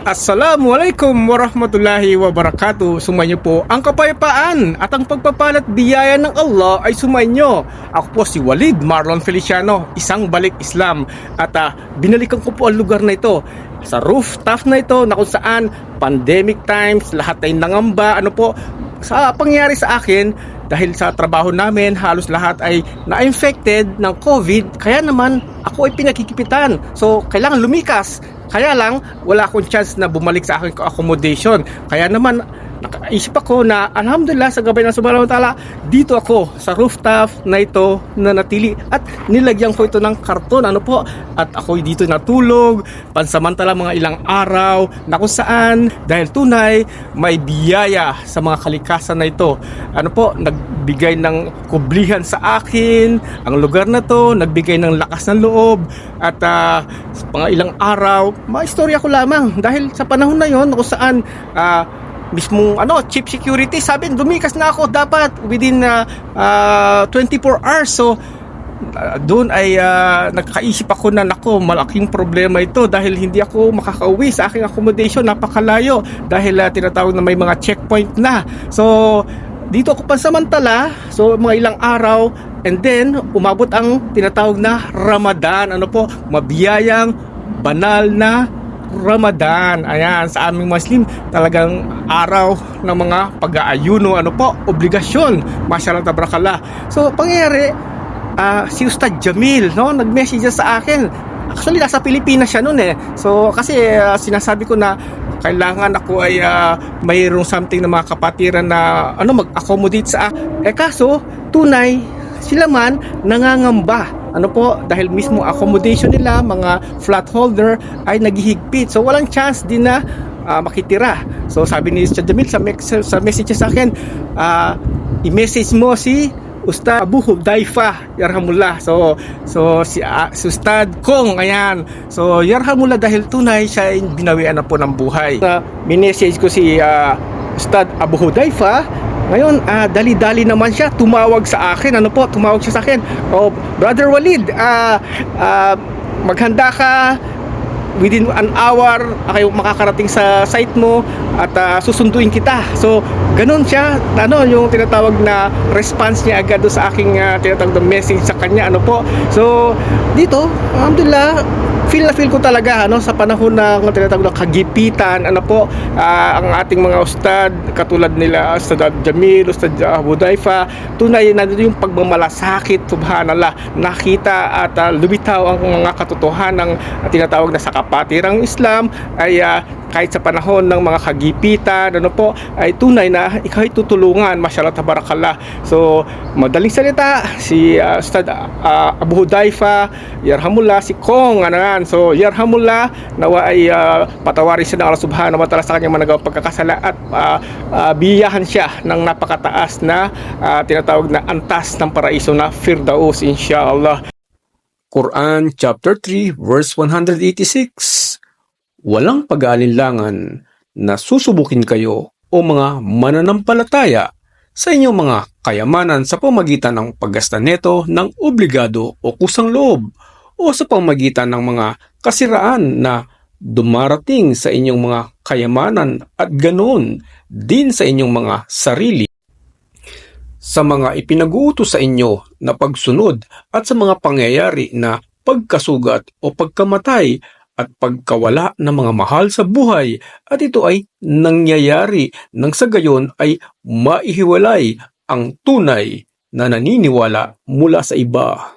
Assalamualaikum warahmatullahi wabarakatuh. Sumainyo po ang kapayapaan at ang pagpapalat biyaya ng Allah ay sumainyo. Ako po si Walid Marlon Feliciano, isang balik Islam. At binalikan ko po ang lugar na ito, sa rooftop na ito na kung saan pandemic times, lahat ay nangamba. Sa pangyari sa akin, dahil sa trabaho namin, halos lahat ay na-infected ng COVID. Kaya naman, ako ay pinagkikipitan. So, kailangan lumikas. Kaya lang, wala akong chance na bumalik sa aking accommodation. Kaya naman, nakaisip ako na alhamdulillah sa gabay ng subhanahu wa ta'ala, dito ako sa rooftop na ito na natili at nilagyan ko ito ng karton. At ako'y dito natulog pansamantala mga ilang araw na kung saan dahil tunay may biyaya sa mga kalikasan na ito. Nagbigay ng kublihan sa akin ang lugar na to, nagbigay ng lakas ng loob at mga ilang araw, maistorya ko lamang dahil sa panahon na yon kung saan mismong chief security sabi lumikas na ako dapat within 24 hours. So doon ay nagkaisip ako na malaking problema ito dahil hindi ako makakauwi sa aking accommodation, napakalayo dahil tinatawag na may mga checkpoint na. So dito ako pansamantala, so mga ilang araw, and then umabot ang tinatawag na Ramadan. Mabiyayang banal na Ramadan. Ayan, sa aming Muslim talagang araw ng mga pag-aayuno, obligasyon. Mashallah tabarakallah. So pangyayari, si Ustad Jamil, nag-message sa akin. Actually nasa Pilipinas siya noon So kasi sinasabi ko na kailangan ako ay mayroong something na mga kapatiran na mag-accommodate sa kaso tunay sila man nangangamba dahil mismo accommodation nila, mga flat holder ay naghihigpit. So walang chance din na makitira. So sabi ni Ustad Jamil sa message sa akin, i-message mo si Ustad Abu Hudaifa yarhamullah. So si Ustad Kong, ayan. So yarhamullah dahil tunay siya ay binawian na po ng buhay. Minessage ko si Ustad Abu Hudaifa. Ngayon, dali-dali naman siya tumawag sa akin. Tumawag siya sa akin. Brother Walid, maghanda ka. Within an hour, kayo makakarating sa site mo at susunduin kita. So, ganun siya. Yung tinatawag na response niya agad sa aking tinatawag na message sa kanya. So, dito, alhamdulillah, feel ko talaga sa panahon ng tinatawag na kagipitan ang ating mga ustad katulad nila Ustad Jamil, Ustad Hudaifa, tunay na yung pagmamalasakit, subhanallah, nakita at lumitaw ang mga katotohanan ng tinatawag na sa kapatirang Islam ay kahit sa panahon ng mga kagipitan ay tunay na ikaw ay tutulungan, mashallah tabarakallah. So madaling salita, si Ustad Abu Hudaifa yarhamullah, si Kong so yarhamullah, nawa ay patawarin siya ng Allah subhanahu wa ta'ala sa kanyang managawang pagkakasala at biyahan siya ng napakataas na tinatawag na antas ng paraiso na Firdaus insyaallah. Quran chapter 3 verse 186. Walang pag-aalinlangan na susubukin kayo o mga mananampalataya sa inyong mga kayamanan sa pamagitan ng paggasta neto ng obligado o kusang loob o sa pamagitan ng mga kasiraan na dumarating sa inyong mga kayamanan at ganoon din sa inyong mga sarili, sa mga ipinag-uutos sa inyo na pagsunod at sa mga pangyayari na pagkasugat o pagkamatay at pagkawala ng mga mahal sa buhay, at ito ay nangyayari nang sa gayon ay maihiwalay ang tunay na naniniwala mula sa iba.